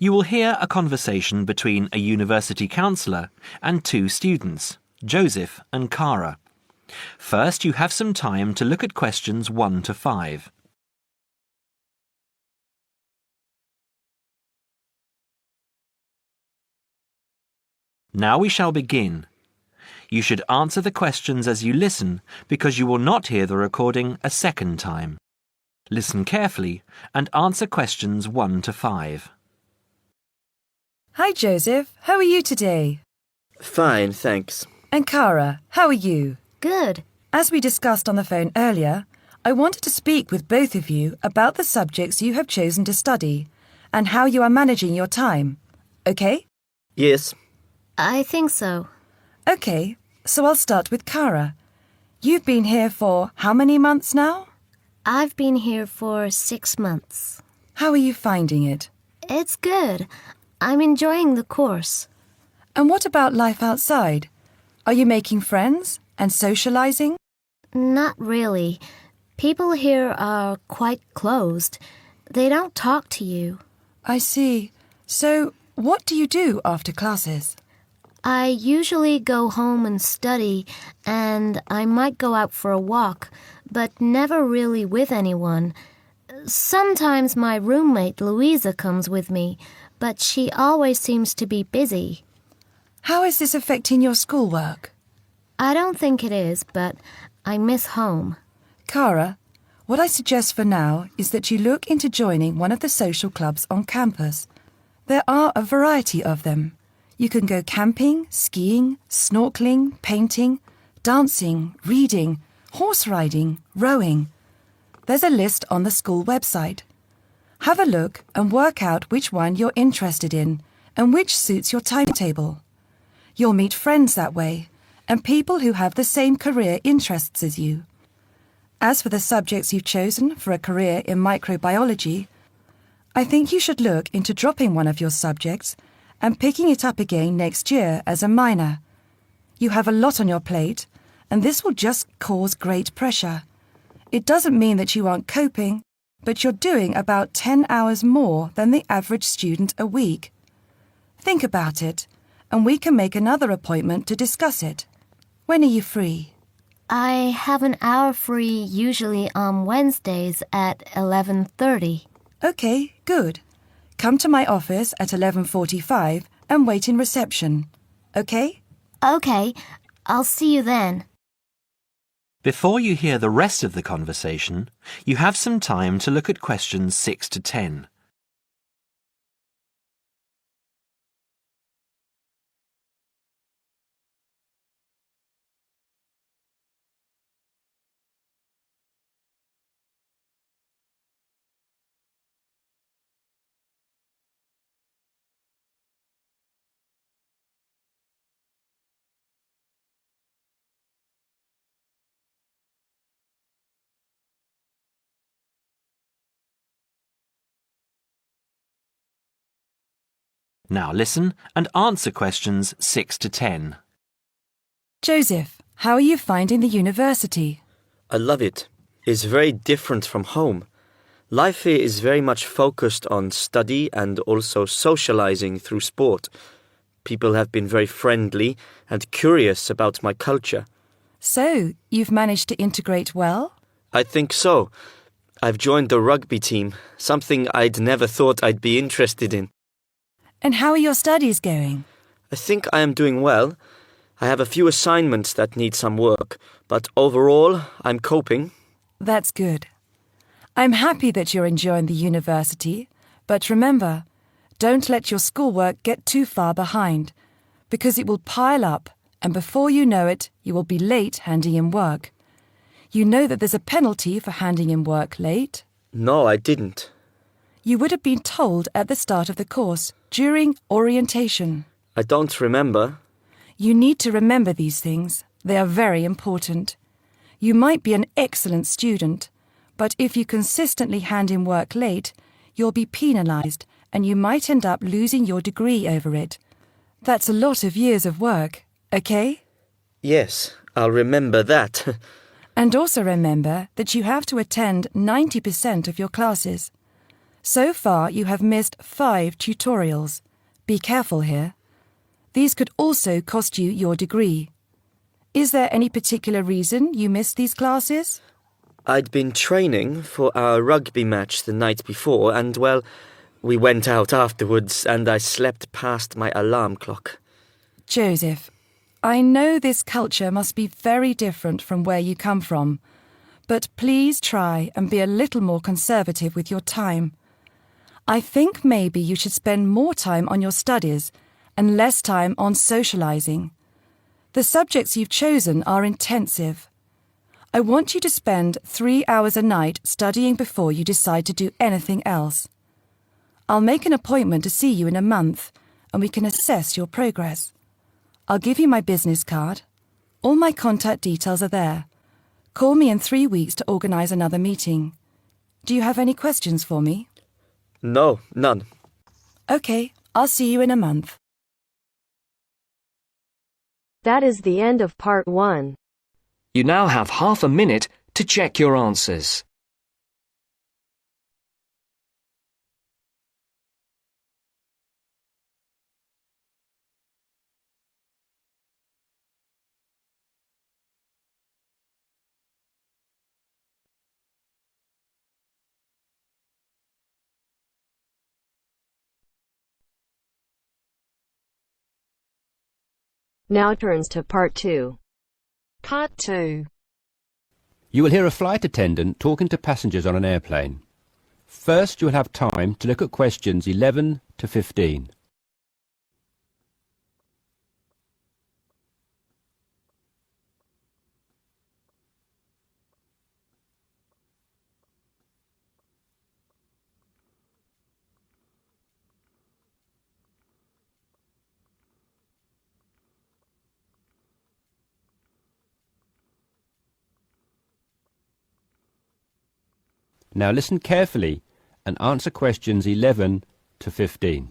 You will hear a conversation between a university counsellor and two students, Joseph and Cara. First, you have some time to look at questions 1 to 5. Now we shall begin. You should answer the questions as you listen because you will not hear the recording a second time. Listen carefully and answer questions 1 to 5. Hi Joseph, how are you today? Fine, thanks. And Cara, how are you? Good. As we discussed on the phone earlier, I wanted to speak with both of you about the subjects you have chosen to study and how you are managing your time. Okay? Yes. I think so. Okay, so I'll start with Cara. You've been here for how many months now? I've been here for 6 months. How are you finding it? It's good. I'm enjoying the course. And what about life outside? Are you making friends and socializing? Not really. People here are quite closed. They don't talk to you. I see. So, what do you do after classes? I usually go home and study, and I might go out for a walk, but never really with anyone. Sometimes my roommate Louisa comes with me, but she always seems to be busy. How is this affecting your schoolwork? I don't think it is, but I miss home. Cara, what I suggest for now is that you look into joining one of the social clubs on campus. There are a variety of them. You can go camping, skiing, snorkeling, painting, dancing, reading, horse riding, rowing. There's a list on the school website. Have a look and work out which one you're interested in and which suits your timetable. You'll meet friends that way and people who have the same career interests as you. As for the subjects you've chosen for a career in microbiology, I think you should look into dropping one of your subjects and picking it up again next year as a minor. You have a lot on your plate, and this will just cause great pressure. It doesn't mean that you aren't coping, but you're doing about 10 hours more than the average student a week. Think about it, and we can make another appointment to discuss it. When are you free? I have an hour free usually on Wednesdays at 11:30. Okay, good. Come to my office at 11:45 and wait in reception. Okay? Okay, I'll see you then. Before you hear the rest of the conversation, you have some time to look at questions 6 to 10. Now listen and answer questions 6 to 10. Joseph, how are you finding the university? I love it. It's very different from home. Life here is very much focused on study and also socializing through sport. People have been very friendly and curious about my culture. So, you've managed to integrate well? I think so. I've joined the rugby team, something I'd never thought I'd be interested in. And how are your studies going? I think I am doing well. I have a few assignments that need some work, but overall, I'm coping. That's good. I'm happy that you're enjoying the university, but remember, don't let your schoolwork get too far behind, because it will pile up, and before you know it, you will be late handing in work. You know that there's a penalty for handing in work late? No, I didn't. You would have been told at the start of the course, during orientation. I don't remember. You need to remember these things. They are very important. You might be an excellent student, but if you consistently hand in work late, you'll be penalised and you might end up losing your degree over it. That's a lot of years of work, okay? Yes, I'll remember that. And also remember that you have to attend 90% of your classes. So far, you have missed 5 tutorials. Be careful here. These could also cost you your degree. Is there any particular reason you missed these classes? I'd been training for our rugby match the night before and, well, we went out afterwards and I slept past my alarm clock. Joseph, I know this culture must be very different from where you come from, but please try and be a little more conservative with your time. I think maybe you should spend more time on your studies and less time on socializing. The subjects you've chosen are intensive. I want you to spend 3 hours a night studying before you decide to do anything else. I'll make an appointment to see you in a month and we can assess your progress. I'll give you my business card. All my contact details are there. Call me in 3 weeks to organise another meeting. Do you have any questions for me? No, none. OK, I'll see you in a month. That is the end of part 1. You now have half a minute to check your answers. Now turns to part 2. Part 2. You will hear a flight attendant talking to passengers on an airplane. First, you will have time to look at questions 11 to 15. Now listen carefully and answer questions 11 to 15.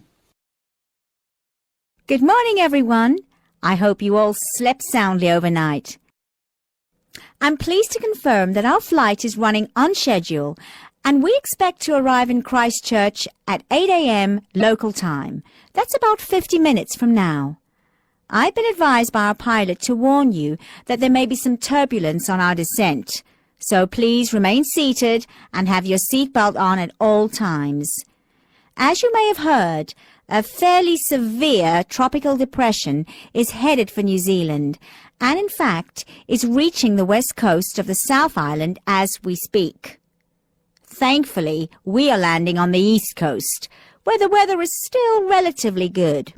Good morning, everyone. I hope you all slept soundly overnight. I'm pleased to confirm that our flight is running on schedule and we expect to arrive in Christchurch at 8 a.m. local time. That's about 50 minutes from now. I've been advised by our pilot to warn you that there may be some turbulence on our descent. So please remain seated and have your seatbelt on at all times. As you may have heard, a fairly severe tropical depression is headed for New Zealand and in fact is reaching the west coast of the South Island as we speak. Thankfully, we are landing on the east coast, where the weather is still relatively good.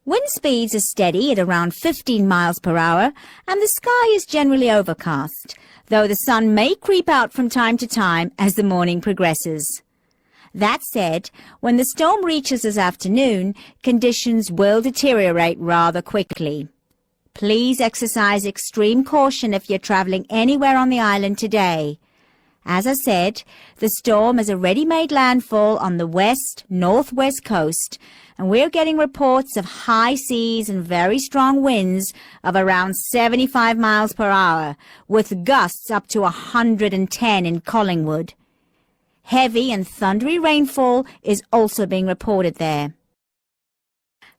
Wind speeds are steady at around 15 miles per hour and the sky is generally overcast, though the sun may creep out from time to time as the morning progresses. That said, when the storm reaches this afternoon, conditions will deteriorate rather quickly. Please exercise extreme caution if you're traveling anywhere on the island today. As I said, the storm has already made landfall on the west-northwest coast, and we're getting reports of high seas and very strong winds of around 75 miles per hour, with gusts up to 110 in Collingwood. Heavy and thundery rainfall is also being reported there.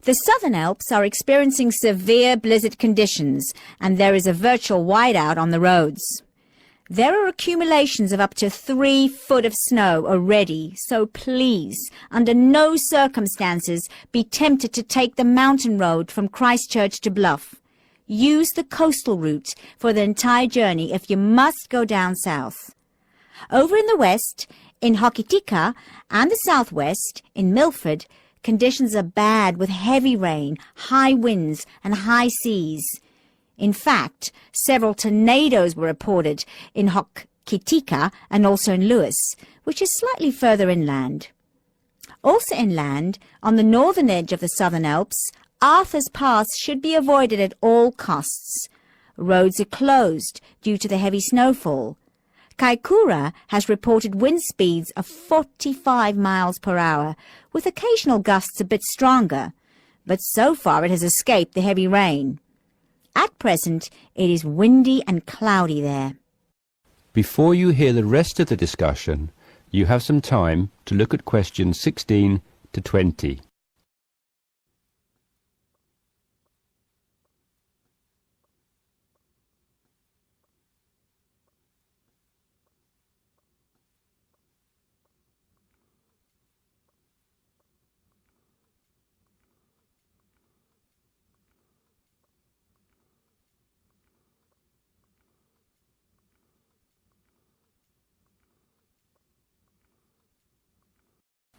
The Southern Alps are experiencing severe blizzard conditions, and there is a virtual whiteout on the roads. There are accumulations of up to 3 foot of snow already, so please, under no circumstances, be tempted to take the mountain road from Christchurch to Bluff. Use the coastal route for the entire journey if you must go down south. Over in the west, in Hokitika, and the southwest, in Milford, conditions are bad with heavy rain, high winds, and high seas. In fact, several tornadoes were reported in Hokitika and also in Lewis, which is slightly further inland. Also inland, on the northern edge of the Southern Alps, Arthur's Pass should be avoided at all costs. Roads are closed due to the heavy snowfall. Kaikoura has reported wind speeds of 45 miles per hour, with occasional gusts a bit stronger, but so far it has escaped the heavy rain. At present, it is windy and cloudy there. Before you hear the rest of the discussion, You have some time to look at questions 16 to 20.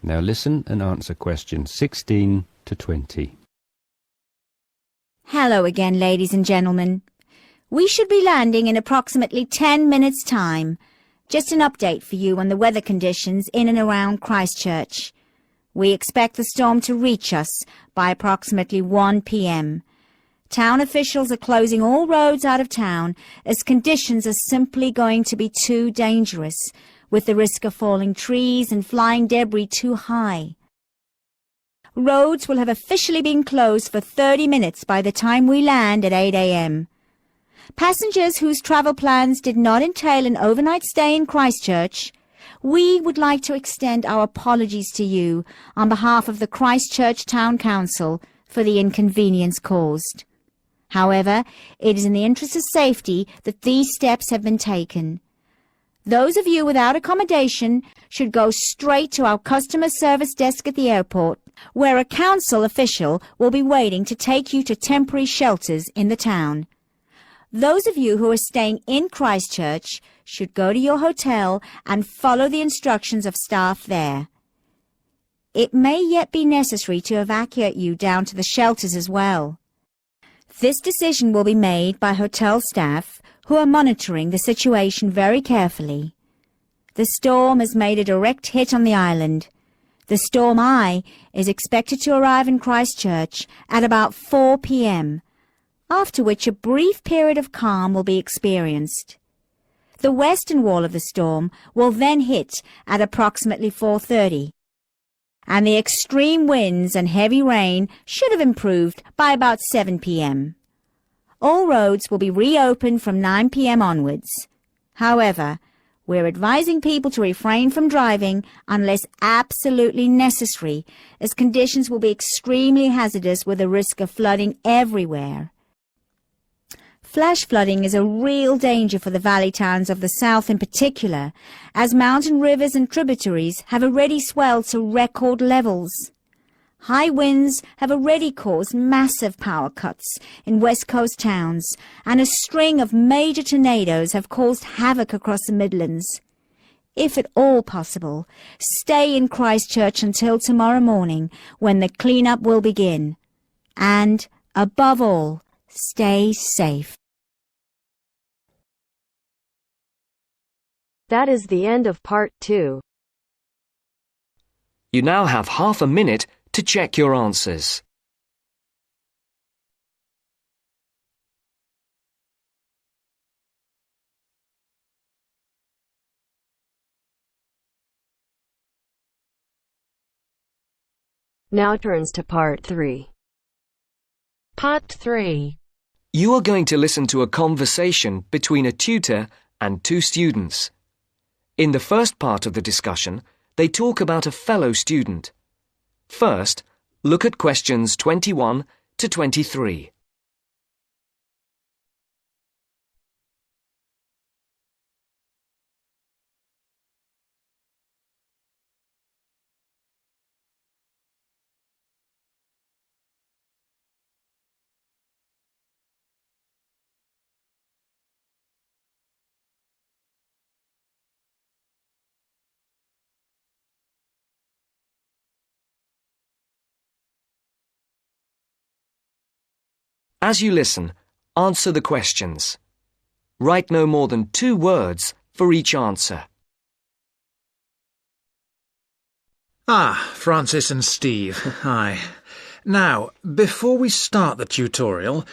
Now listen and answer questions 16 to 20. Hello again, ladies and gentlemen. We should be landing in approximately 10 minutes' time. Just an update for you on the weather conditions in and around Christchurch. We expect the storm to reach us by approximately 1 p.m. Town officials are closing all roads out of town as conditions are simply going to be too dangerous, with the risk of falling trees and flying debris too high. Roads will have officially been closed for 30 minutes by the time we land at 8 a.m. Passengers whose travel plans did not entail an overnight stay in Christchurch, we would like to extend our apologies to you on behalf of the Christchurch Town Council for the inconvenience caused. However, it is in the interest of safety that these steps have been taken. Those of you without accommodation should go straight to our customer service desk at the airport, where a council official will be waiting to take you to temporary shelters in the town. Those of you who are staying in Christchurch should go to your hotel and follow the instructions of staff there. It may yet be necessary to evacuate you down to the shelters as well. This decision will be made by hotel staff who are monitoring the situation very carefully. The storm has made a direct hit on the island. The storm eye is expected to arrive in Christchurch at about 4 p.m., after which a brief period of calm will be experienced. The western wall of the storm will then hit at approximately 4:30, and the extreme winds and heavy rain should have improved by about 7 p.m. All roads will be reopened from 9 p.m. onwards. However, we're advising people to refrain from driving unless absolutely necessary, as conditions will be extremely hazardous with a risk of flooding everywhere. Flash flooding is a real danger for the valley towns of the south in particular, as mountain rivers and tributaries have already swelled to record levels. High winds have already caused massive power cuts in West Coast towns, and a string of major tornadoes have caused havoc across the Midlands. If at all possible, stay in Christchurch until tomorrow morning, when the clean-up will begin. And, above all, stay safe. That is the end of part 2. You now have half a minute to check your answers. Now turns to part 3. Part 3. You are going to listen to a conversation between a tutor and two students. In the first part of the discussion, they talk about a fellow student. First, look at questions 21 to 23. As you listen, answer the questions. Write no more than 2 words for each answer. Francis and Steve, hi. Now, before we start the tutorial,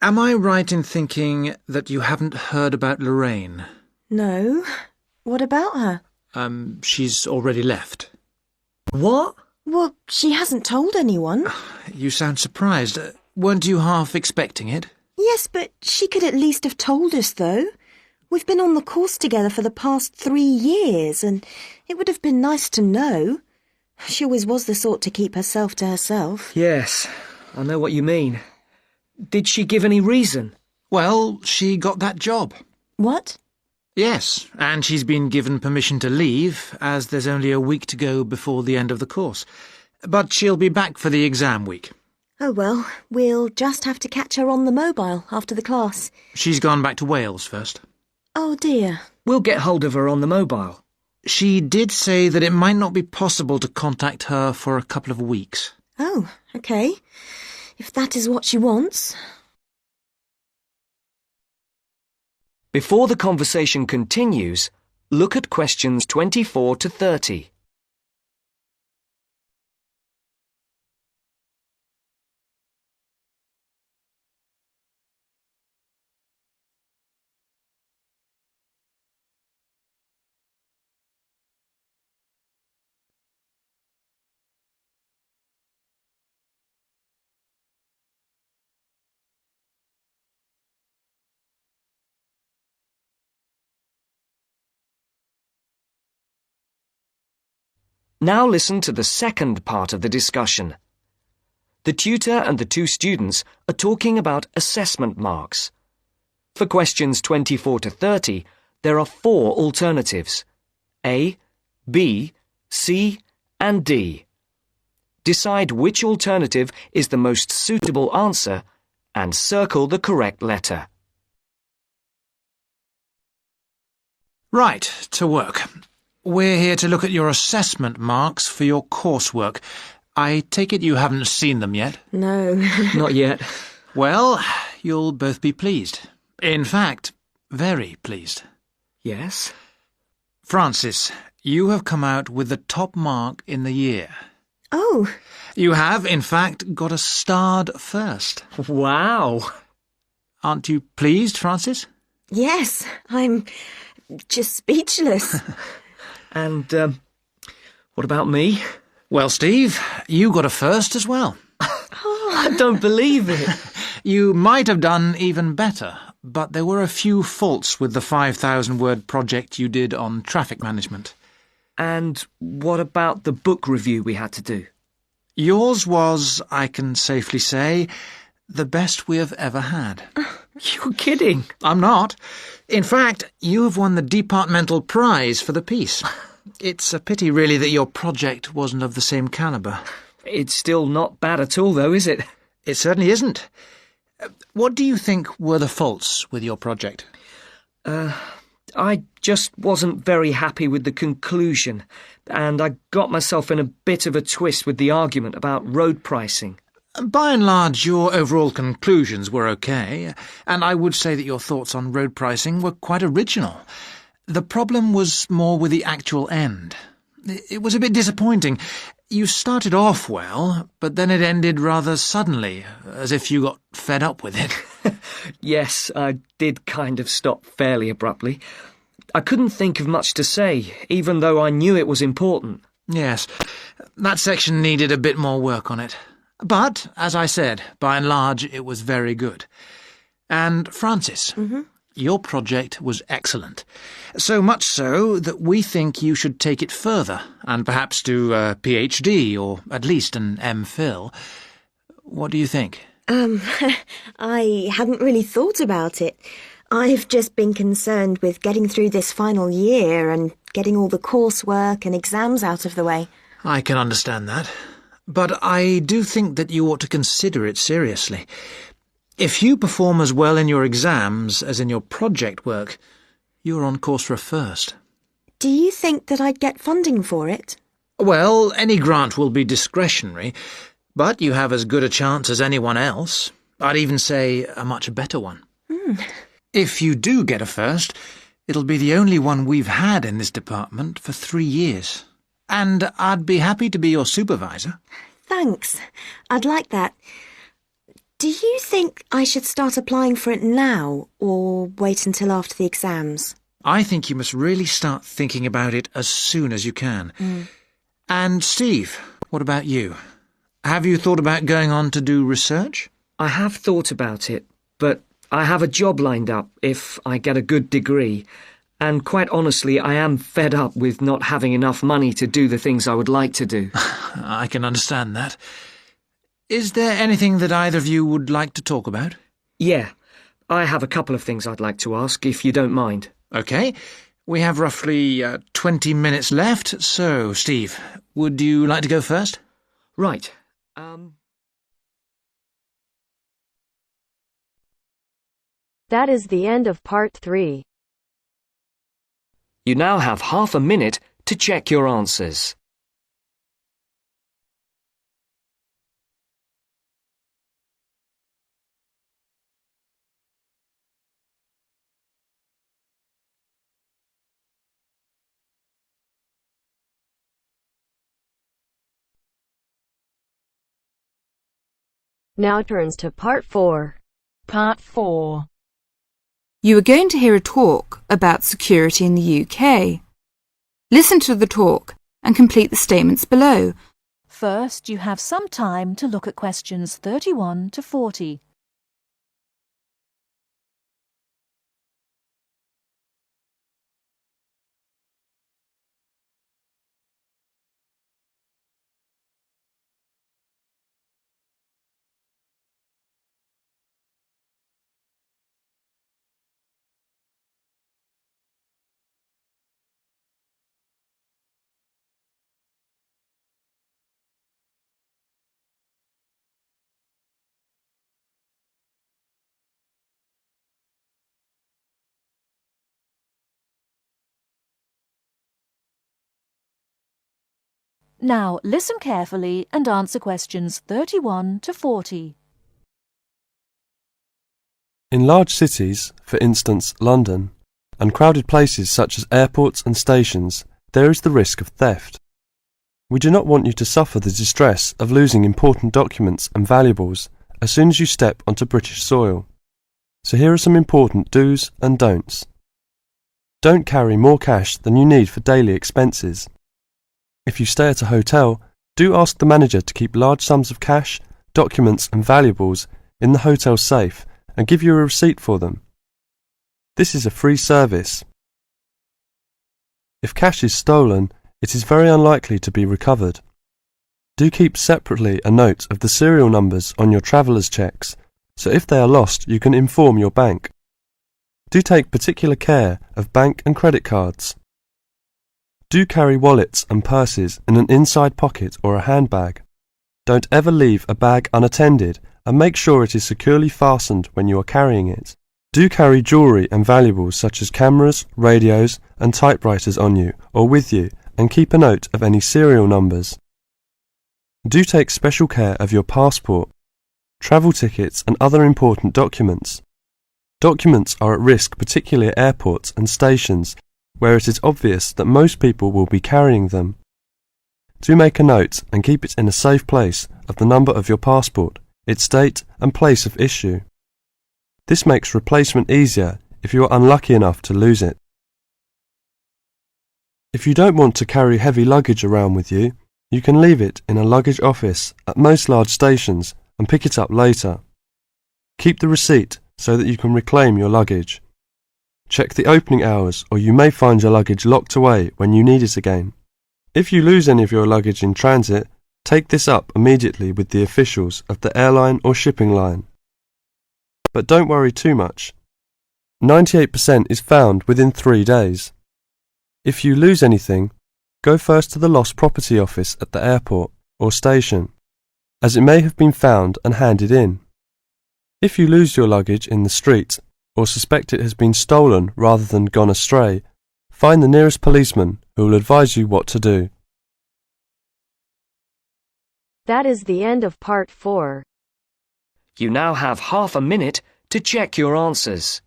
am I right in thinking that you haven't heard about Lorraine? No. What about her? She's already left. What? Well, she hasn't told anyone. You sound surprised. Weren't you half expecting it? Yes, but she could at least have told us, though. We've been on the course together for the past 3 years, and it would have been nice to know. She always was the sort to keep herself to herself. Yes, I know what you mean. Did she give any reason? Well, she got that job. What? Yes, and she's been given permission to leave, as there's only a week to go before the end of the course. But she'll be back for the exam week. Oh well, we'll just have to catch her on the mobile after the class. She's gone back to Wales first. Oh dear. We'll get hold of her on the mobile. She did say that it might not be possible to contact her for a couple of weeks. Oh, okay. If that is what she wants. Before the conversation continues, look at questions 24 to 30. Now listen to the second part of the discussion. The tutor and the two students are talking about assessment marks. For questions 24 to 30, there are 4 alternatives: A, B, C, and D. Decide which alternative is the most suitable answer and circle the correct letter. Right, to work. We're here to look at your assessment marks for your coursework. I take it you haven't seen them yet? No. Not yet. Well, you'll both be pleased. In fact, very pleased. Yes? Francis, you have come out with the top mark in the year. Oh. You have, in fact, got a starred first. Wow! Aren't you pleased, Francis? Yes, I'm just speechless. And, what about me? Well, Steve, you got a first as well. I don't believe it. You might have done even better, but there were a few faults with the 5,000-word project you did on traffic management. And what about the book review we had to do? Yours was, I can safely say, the best we have ever had. You're kidding. I'm not. In fact, you have won the departmental prize for the piece. It's a pity, really, that your project wasn't of the same calibre. It's still not bad at all, though, is it? It certainly isn't. What do you think were the faults with your project? I just wasn't very happy with the conclusion, and I got myself in a bit of a twist with the argument about road pricing. By and large, your overall conclusions were okay, and I would say that your thoughts on road pricing were quite original. The problem was more with the actual end. It was a bit disappointing. You started off well, but then it ended rather suddenly, as if you got fed up with it. Yes, I did kind of stop fairly abruptly. I couldn't think of much to say, even though I knew it was important. Yes, that section needed a bit more work on it. But, as I said, by and large, it was very good. And, Francis, your project was excellent. So much so that we think you should take it further, and perhaps do a PhD, or at least an MPhil. What do you think? I hadn't really thought about it. I've just been concerned with getting through this final year and getting all the coursework and exams out of the way. I can understand that. But I do think that you ought to consider it seriously. If you perform as well in your exams as in your project work, you're on course for a first. Do you think that I'd get funding for it? Well, any grant will be discretionary, but you have as good a chance as anyone else. I'd even say a much better one. If you do get a first, it'll be the only one we've had in this department for 3 years. And I'd be happy to be your supervisor. Thanks. I'd like that. Do you think I should start applying for it now, or wait until after the exams? I think you must really start thinking about it as soon as you can. And Steve, what about you? Have you thought about going on to do research? I have thought about it, but I have a job lined up if I get a good degree, and quite honestly, I am fed up with not having enough money to do the things I would like to do. I can understand that. Is there anything that either of you would like to talk about? Yeah, I have a couple of things I'd like to ask, if you don't mind. OK. We have roughly 20 minutes left, so, Steve, would you like to go first? Right. That is the end of part 3. You now have half a minute to check your answers. Now turns to part 4. Part 4. You are going to hear a talk about security in the UK. Listen to the talk and complete the statements below. First, you have some time to look at questions 31 to 40. Now, listen carefully and answer questions 31 to 40. In large cities, for instance London, and crowded places such as airports and stations, there is the risk of theft. We do not want you to suffer the distress of losing important documents and valuables as soon as you step onto British soil. So here are some important do's and don'ts. Don't carry more cash than you need for daily expenses. If you stay at a hotel, do ask the manager to keep large sums of cash, documents and valuables in the hotel safe and give you a receipt for them. This is a free service. If cash is stolen, it is very unlikely to be recovered. Do keep separately a note of the serial numbers on your traveller's checks, so if they are lost you can inform your bank. Do take particular care of bank and credit cards. Do carry wallets and purses in an inside pocket or a handbag. Don't ever leave a bag unattended and make sure it is securely fastened when you are carrying it. Do carry jewellery and valuables such as cameras, radios and typewriters on you or with you and keep a note of any serial numbers. Do take special care of your passport, travel tickets and other important documents. Documents are at risk particularly at airports and stations where it is obvious that most people will be carrying them. Do make a note and keep it in a safe place of the number of your passport, its date and place of issue. This makes replacement easier if you are unlucky enough to lose it. If you don't want to carry heavy luggage around with you, you can leave it in a luggage office at most large stations and pick it up later. Keep the receipt so that you can reclaim your luggage. Check the opening hours or you may find your luggage locked away when you need it again. If you lose any of your luggage in transit, take this up immediately with the officials of the airline or shipping line. But don't worry too much. 98% is found within 3 days. If you lose anything, go first to the lost property office at the airport or station, as it may have been found and handed in. If you lose your luggage in the street, or suspect it has been stolen rather than gone astray, find the nearest policeman who will advise you what to do. That is the end of part 4. You now have half a minute to check your answers.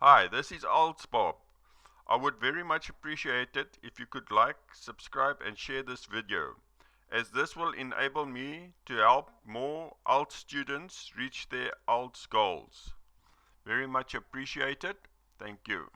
Hi, this is IELTS Bob. I would very much appreciate it if you could like, subscribe and share this video, as this will enable me to help more IELTS students reach their IELTS goals. Very much appreciated. Thank you.